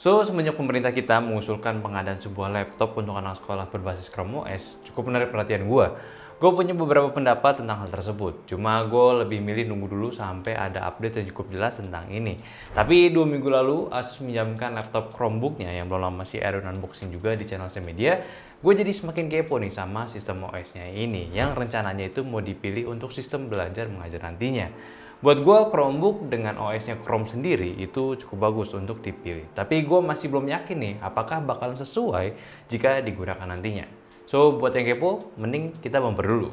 Semenjak pemerintah kita mengusulkan pengadaan sebuah laptop untuk anak sekolah berbasis Chrome OS, cukup menarik perhatian gue. Gue punya beberapa pendapat tentang hal tersebut, cuma gue lebih milih nunggu dulu sampai ada update yang cukup jelas tentang ini. Tapi 2 minggu lalu, Asus menjamkan laptop Chromebooknya yang belum lama si Aaron unboxing juga di channel Semedia. Gue jadi semakin kepo nih sama sistem OS-nya ini, yang rencananya itu mau dipilih untuk sistem belajar mengajar nantinya. Buat gue, Chromebook dengan OS-nya Chrome sendiri itu cukup bagus untuk dipilih. Tapi gue masih belum yakin nih, apakah bakalan sesuai jika digunakan nantinya. Buat yang kepo, mending kita bumper dulu.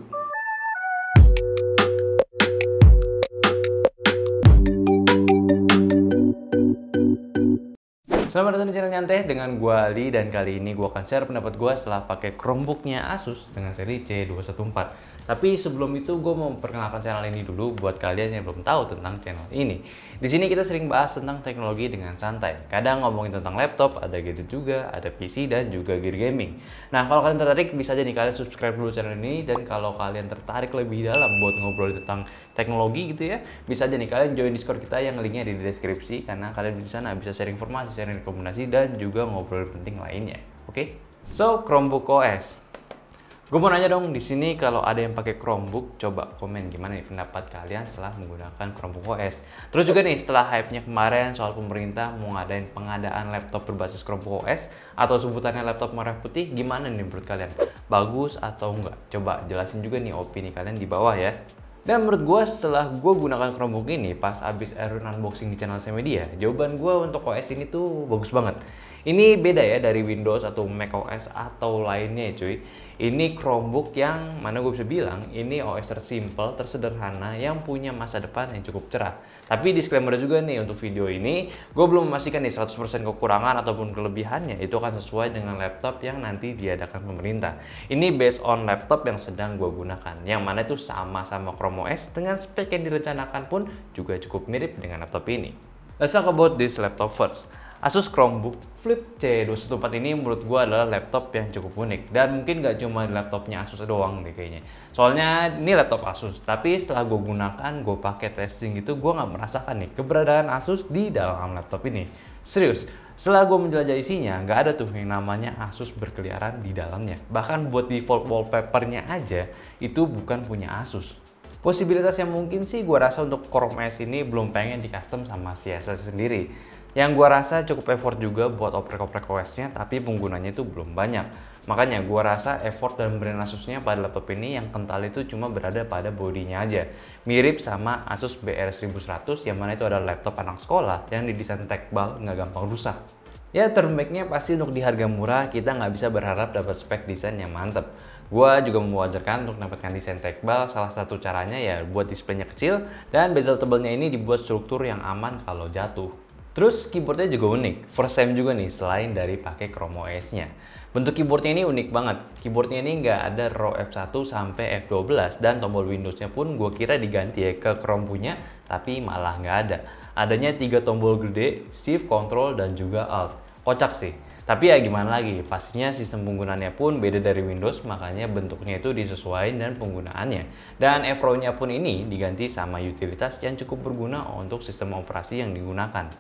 Selamat datang di channel Nyantai dengan gue Ali, dan kali ini gue akan share pendapat gue setelah pakai Chromebooknya Asus dengan seri C214. Tapi sebelum itu gue mau memperkenalkan channel ini dulu buat kalian yang belum tahu tentang channel ini. Di sini kita sering bahas tentang teknologi dengan santai. Kadang ngomongin tentang laptop, ada gadget juga, ada PC dan juga gear gaming. Nah, kalau kalian tertarik bisa aja nih kalian subscribe dulu channel ini, dan kalau kalian tertarik lebih dalam buat ngobrol tentang teknologi gitu ya, bisa aja nih kalian join Discord kita yang linknya di deskripsi, karena kalian di sana bisa share informasi, share rekomendasi dan juga ngobrol penting lainnya. Oke? Chromebook OS. Gue mau nanya dong di sini, kalau ada yang pakai Chromebook, coba komen gimana nih pendapat kalian setelah menggunakan Chromebook OS. Terus juga nih, setelah hype-nya kemarin soal pemerintah mau ngadain pengadaan laptop berbasis Chromebook OS atau sebutannya laptop merah putih, gimana nih menurut kalian? Bagus atau enggak? Coba jelasin juga nih opini kalian di bawah ya. Dan menurut gue, setelah gue gunakan Chromebook ini pas abis Aaron unboxing di channel Semedia, jawaban gue untuk OS ini tuh bagus banget. Ini beda ya dari Windows atau Mac OS atau lainnya cuy. Ini Chromebook yang mana gue bisa bilang ini OS tersimpel, tersederhana, yang punya masa depan yang cukup cerah. Tapi disclaimer juga nih, untuk video ini gue belum memastikan nih 100% kekurangan ataupun kelebihannya itu akan sesuai dengan laptop yang nanti diadakan pemerintah. Ini based on laptop yang sedang gue gunakan, yang mana itu sama-sama Chrome OS dengan spek yang direncanakan pun juga cukup mirip dengan laptop ini. Let's talk about this laptop first. Asus Chromebook Flip C214 ini menurut gue adalah laptop yang cukup unik, dan mungkin gak cuma di laptopnya Asus doang deh kayaknya. Soalnya ini laptop Asus, tapi setelah gue gunakan, gue pakai testing gitu, gue gak merasakan nih keberadaan Asus di dalam laptop ini. Serius, setelah gue menjelajah isinya, gak ada tuh yang namanya Asus berkeliaran di dalamnya. Bahkan buat default wallpapernya aja itu bukan punya Asus. Posibilitas yang mungkin sih gue rasa untuk Chrome OS ini belum pengen di custom sama si Asus sendiri. Yang gue rasa cukup effort juga buat oprek-oprek OS-nya, tapi penggunanya itu belum banyak. Makanya gue rasa effort dan brand Asusnya pada laptop ini yang kental itu cuma berada pada bodinya aja. Mirip sama Asus BR1100 yang mana itu adalah laptop anak sekolah yang didesain tebal, nggak gampang rusak. Ya, terbaiknya pasti untuk di harga murah kita nggak bisa berharap dapat spek desain yang mantep. Gua juga mewajarkan untuk mendapatkan desain tebal, salah satu caranya ya buat displaynya kecil dan bezel tebelnya ini dibuat struktur yang aman kalau jatuh. Terus keyboardnya juga unik, first time juga nih selain dari pakai Chrome OS-nya. Bentuk keyboardnya ini unik banget, keyboardnya ini nggak ada row F1 sampai F12, dan tombol Windows-nya pun gue kira diganti ya ke Chrome punya, tapi malah nggak ada. Adanya 3 tombol gede, Shift, Control, dan juga Alt. Kocak sih. Tapi ya gimana lagi, pastinya sistem penggunaannya pun beda dari Windows, makanya bentuknya itu disesuaikan dan penggunaannya. Dan F-row-nya pun ini diganti sama utilitas yang cukup berguna untuk sistem operasi yang digunakan.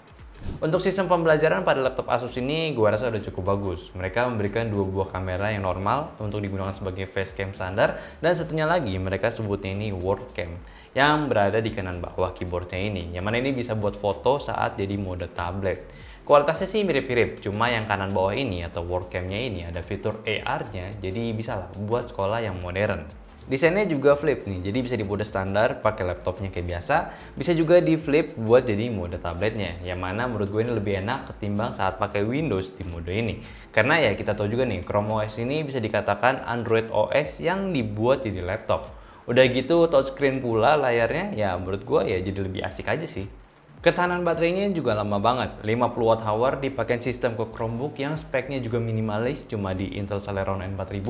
Untuk sistem pembelajaran pada laptop Asus ini gue rasa udah cukup bagus. Mereka memberikan 2 buah kamera yang normal untuk digunakan sebagai facecam standar, dan satunya lagi mereka sebutnya ini wordcam yang berada di kanan bawah keyboardnya ini, yang mana ini bisa buat foto saat jadi mode tablet. Kualitasnya sih mirip-mirip, cuma yang kanan bawah ini atau wordcamnya ini ada fitur AR-nya, jadi bisa lah buat sekolah yang modern. Desainnya juga flip nih, jadi bisa di mode standar pakai laptopnya kayak biasa, bisa juga di flip buat jadi mode tabletnya, yang mana menurut gue ini lebih enak ketimbang saat pakai Windows di mode ini. Karena ya kita tahu juga nih, Chrome OS ini bisa dikatakan Android OS yang dibuat jadi laptop. Udah gitu touchscreen pula layarnya, ya menurut gue ya jadi lebih asik aja sih. Ketahanan baterainya juga lama banget, 50 Wh dipakai sistem ke Chromebook yang speknya juga minimalis, cuma di Intel Celeron N4000,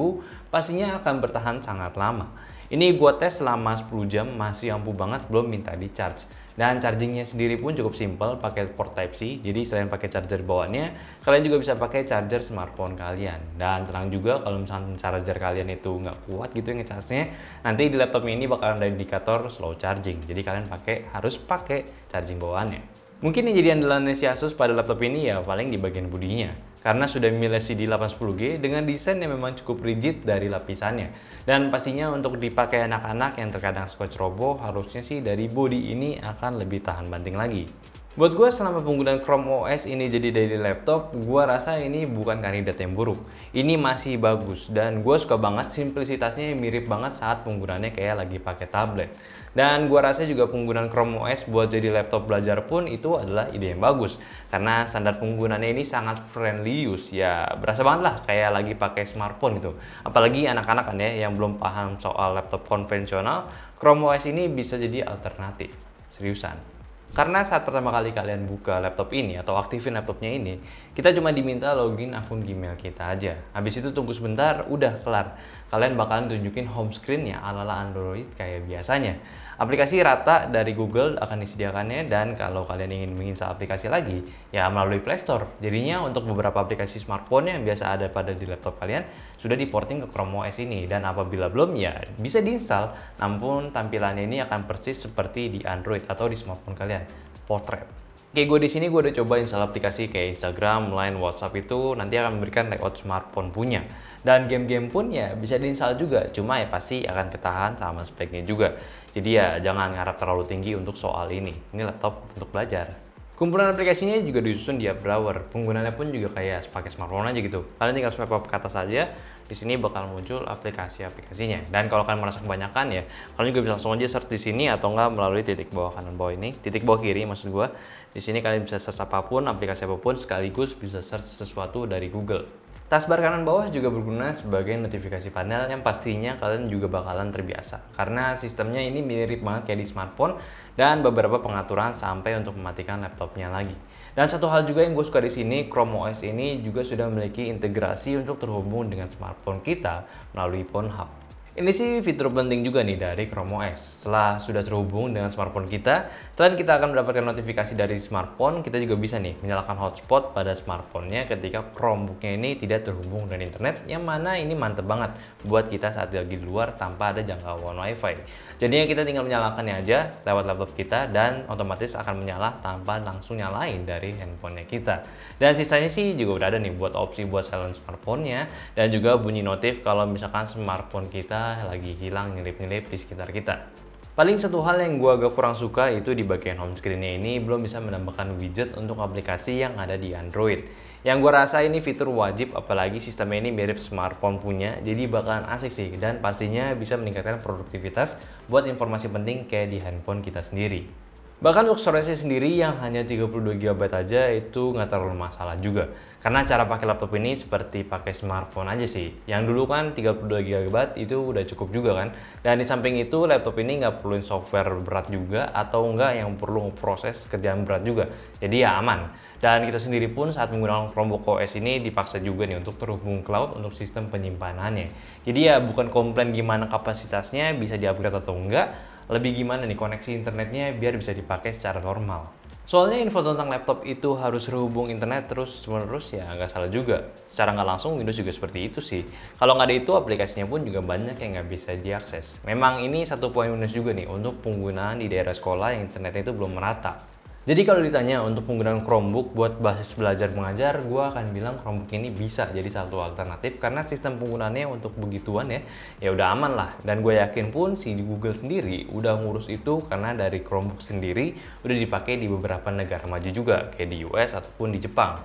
pastinya akan bertahan sangat lama. Ini gua tes selama 10 jam, masih ampuh banget, belum minta di charge. Dan chargingnya sendiri pun cukup simpel, pakai port Type-C, jadi selain pakai charger bawaannya, kalian juga bisa pakai charger smartphone kalian. Dan tenang juga kalau misalnya charger kalian itu nggak kuat gitu nge-charge-nya, nanti di laptop ini bakalan ada indikator slow charging, jadi kalian harus pakai charging bawaannya. Mungkin yang jadi andalannya si Asus pada laptop ini ya paling di bagian bodinya. Karena sudah memilih LCD 810G dengan desain yang memang cukup rigid dari lapisannya. Dan pastinya untuk dipakai anak-anak yang terkadang suka ceroboh, harusnya sih dari bodi ini akan lebih tahan banting lagi. Buat gue selama penggunaan Chrome OS ini jadi dari laptop, gue rasa ini bukan kandidat yang buruk. Ini masih bagus dan gue suka banget simplisitasnya yang mirip banget saat penggunaannya kayak lagi pakai tablet. Dan gue rasa juga penggunaan Chrome OS buat jadi laptop belajar pun itu adalah ide yang bagus. Karena standar penggunaannya ini sangat friendly use, ya berasa banget lah kayak lagi pakai smartphone gitu. Apalagi anak-anak kan ya yang belum paham soal laptop konvensional, Chrome OS ini bisa jadi alternatif. Seriusan. Karena saat pertama kali kalian buka laptop ini atau aktifin laptopnya ini, kita cuma diminta login akun Gmail kita aja. Habis itu tunggu sebentar, udah kelar. Kalian bakalan tunjukin home screen-nya ala-ala Android kayak biasanya. Aplikasi rata dari Google akan disediakannya dan kalau kalian ingin menginstal aplikasi lagi, ya melalui Play Store. Jadinya untuk beberapa aplikasi smartphone yang biasa ada pada di laptop kalian, sudah diporting ke Chrome OS ini. Dan apabila belum, ya bisa diinstal. Namun tampilannya ini akan persis seperti di Android atau di smartphone kalian, portrait. Kayak gue di sini gue udah coba install aplikasi kayak Instagram, Line, WhatsApp itu nanti akan memberikan layout smartphone punya. Dan game-game pun ya bisa diinstal juga, cuma ya pasti akan ketahan sama speknya juga. Jadi ya jangan ngarap terlalu tinggi untuk soal ini. Ini laptop untuk belajar. Kumpulan aplikasinya juga disusun di app drawer. Penggunaannya pun juga kayak pakai smartphone aja gitu. Kalian tinggal swipe up ke atas aja, di sini bakal muncul aplikasi-aplikasinya. Dan kalau kalian merasa kebanyakan ya, kalian juga bisa langsung aja search di sini atau enggak melalui titik bawah kanan bawah ini, titik bawah kiri maksud gua. Di sini kalian bisa search apapun, aplikasi apapun sekaligus bisa search sesuatu dari Google. Taskbar kanan bawah juga berguna sebagai notifikasi panel yang pastinya kalian juga bakalan terbiasa. Karena sistemnya ini mirip banget kayak di smartphone dan beberapa pengaturan sampai untuk mematikan laptopnya lagi. Dan satu hal juga yang gue suka di sini, Chrome OS ini juga sudah memiliki integrasi untuk terhubung dengan smartphone kita melalui Pornhub. Ini sih fitur penting juga nih dari Chrome OS. Setelah sudah terhubung dengan smartphone kita, selain kita akan mendapatkan notifikasi dari smartphone, kita juga bisa nih menyalakan hotspot pada smartphone-nya ketika Chromebook-nya ini tidak terhubung dengan internet, yang mana ini mantep banget buat kita saat lagi di luar tanpa ada jangkauan WiFi. Jadinya kita tinggal menyalakannya aja lewat laptop kita dan otomatis akan menyala tanpa langsung nyalain dari handphonenya kita. Dan sisanya sih juga udah ada nih buat opsi buat silent smartphone-nya dan juga bunyi notif kalau misalkan smartphone kita lagi hilang nyelip-nyelip di sekitar kita. Paling satu hal yang gue agak kurang suka itu di bagian home screen-nya ini belum bisa menambahkan widget untuk aplikasi yang ada di Android. Yang gue rasa ini fitur wajib apalagi sistemnya ini mirip smartphone punya, jadi bakalan asik sih dan pastinya bisa meningkatkan produktivitas buat informasi penting kayak di handphone kita sendiri. Bahkan untuk storage sendiri yang hanya 32 GB aja itu nggak terlalu masalah juga. Karena cara pakai laptop ini seperti pakai smartphone aja sih. Yang dulu kan 32 GB itu udah cukup juga kan. Dan di samping itu laptop ini nggak perluin software berat juga atau nggak yang perlu proses kerjaan berat juga. Jadi ya aman. Dan kita sendiri pun saat menggunakan Chromebook OS ini dipaksa juga nih untuk terhubung cloud untuk sistem penyimpanannya. Jadi ya bukan komplain gimana kapasitasnya bisa di-upgrade atau enggak, lebih gimana nih koneksi internetnya biar bisa dipakai secara normal. Soalnya info tentang laptop itu harus terhubung internet terus-menerus ya nggak salah juga. Secara nggak langsung Windows juga seperti itu sih. Kalau nggak ada itu aplikasinya pun juga banyak yang nggak bisa diakses. Memang ini satu poin minus juga nih untuk penggunaan di daerah sekolah yang internetnya itu belum merata. Jadi kalau ditanya untuk penggunaan Chromebook buat basis belajar mengajar, gue akan bilang Chromebook ini bisa jadi satu alternatif karena sistem penggunaannya untuk begituan ya udah aman lah. Dan gue yakin pun si Google sendiri udah ngurus itu karena dari Chromebook sendiri udah dipakai di beberapa negara maju juga kayak di US ataupun di Jepang.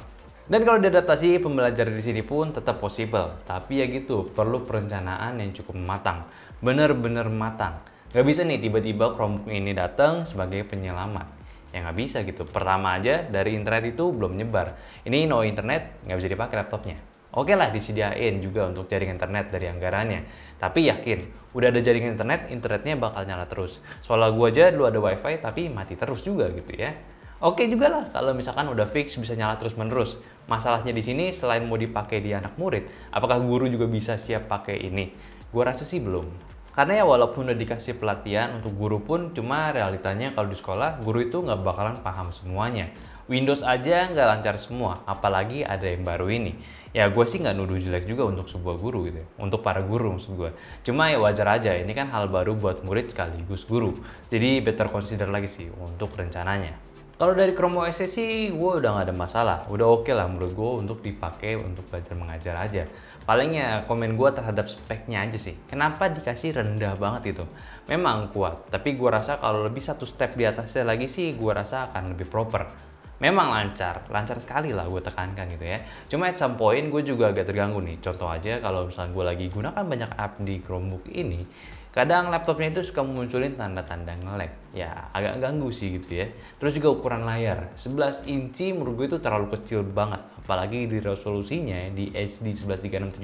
Dan kalau diadaptasi pembelajaran di sini pun tetap possible, tapi ya gitu perlu perencanaan yang cukup matang, bener-bener matang. Gak bisa nih tiba-tiba Chromebook ini datang sebagai penyelamat. Ya nggak bisa gitu. Pertama aja dari internet itu belum nyebar. Ini no internet nggak bisa dipakai laptopnya. Oke lah disediain juga untuk jaringan internet dari anggarannya. Tapi yakin, udah ada jaringan internet, internetnya bakal nyala terus. Soalnya gua aja dulu ada wifi tapi mati terus juga gitu ya. Oke juga lah kalau misalkan udah fix bisa nyala terus menerus. Masalahnya di sini selain mau dipakai di anak murid, apakah guru juga bisa siap pakai ini? Gua rasa sih belum. Karena ya walaupun udah dikasih pelatihan untuk guru pun cuma realitanya kalau di sekolah guru itu nggak bakalan paham semuanya. Windows aja nggak lancar semua, apalagi ada yang baru ini. Ya gue sih nggak nuduh jelek juga untuk sebuah guru gitu, untuk para guru maksud gue. Cuma ya wajar aja, ini kan hal baru buat murid sekaligus guru. Jadi better consider lagi sih untuk rencananya. Kalau dari Chrome OS sih gue udah nggak ada masalah, udah oke lah menurut gue untuk dipakai untuk belajar mengajar aja. Palingnya komen gue terhadap speknya aja sih, kenapa dikasih rendah banget itu. Memang kuat, tapi gue rasa kalau lebih satu step di atasnya lagi sih gue rasa akan lebih proper. Memang lancar sekali lah gue tekankan gitu ya. Cuma at some point gue juga agak terganggu nih. Contoh aja kalau misalnya gue lagi gunakan banyak app di Chromebook ini, kadang laptopnya itu suka munculin tanda-tanda nge-lag. Ya agak ganggu sih gitu ya. Terus juga ukuran layar 11 inci menurut gue itu terlalu kecil banget. Apalagi di resolusinya di HD 1136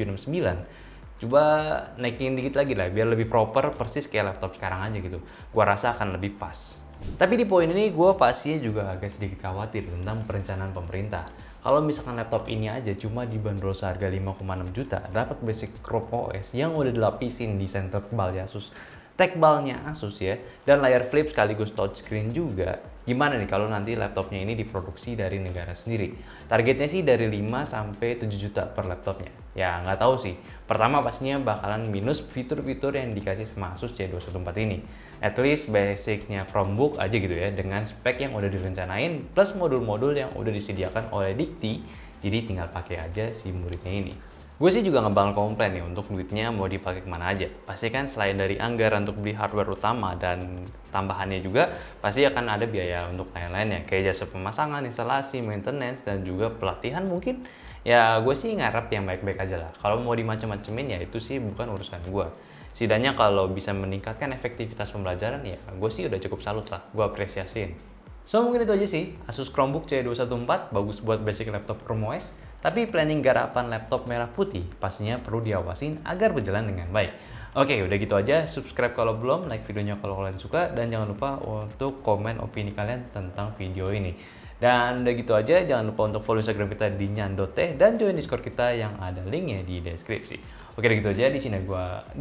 Coba naikin dikit lagi lah biar lebih proper persis kayak laptop sekarang aja gitu. Gua rasa akan lebih pas. Tapi di poin ini gue pastinya juga agak sedikit khawatir tentang perencanaan pemerintah. Kalau misalkan laptop ini aja cuma dibanderol seharga 5,6 juta, dapat basic Chrome OS yang udah dilapisin di center tebal Asus, tagbalnya Asus ya, dan layar flip sekaligus touchscreen juga. Gimana nih kalau nanti laptopnya ini diproduksi dari negara sendiri? Targetnya sih dari 5 sampai 7 juta per laptopnya. Ya nggak tahu sih. Pertama pastinya bakalan minus fitur-fitur yang dikasih sama Asus C214 ini. At least basicnya Chromebook aja gitu ya, dengan spek yang udah direncanain plus modul-modul yang udah disediakan oleh Dikti, jadi tinggal pakai aja si muridnya ini. Gue sih juga nggak bakal komplain nih untuk duitnya mau dipakai kemana aja. Pasti kan selain dari anggaran untuk beli hardware utama dan tambahannya juga, pasti akan ada biaya untuk lain-lainnya kayak jasa pemasangan, instalasi, maintenance, dan juga pelatihan mungkin. Ya gue sih ngarep yang baik-baik aja lah. Kalau mau dimacem-macemin ya itu sih bukan urusan gue. Setidaknya kalau bisa meningkatkan efektivitas pembelajaran ya gue sih udah cukup salut lah, gue apresiasiin. So mungkin itu aja sih, Asus Chromebook C214 bagus buat basic laptop Chrome OS, tapi planning garapan laptop merah putih pastinya perlu diawasin agar berjalan dengan baik. Oke, udah gitu aja, subscribe kalau belum, like videonya kalau kalian suka, dan jangan lupa untuk komen opini kalian tentang video ini. Dan udah gitu aja, jangan lupa untuk follow Instagram kita di nyandoteh dan join Discord kita yang ada linknya di deskripsi. Oke, udah gitu aja, di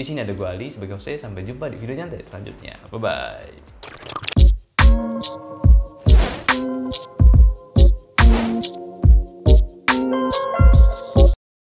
sini ada gua Ali sebagai host. Sampai jumpa di video nyantai selanjutnya. Bye bye.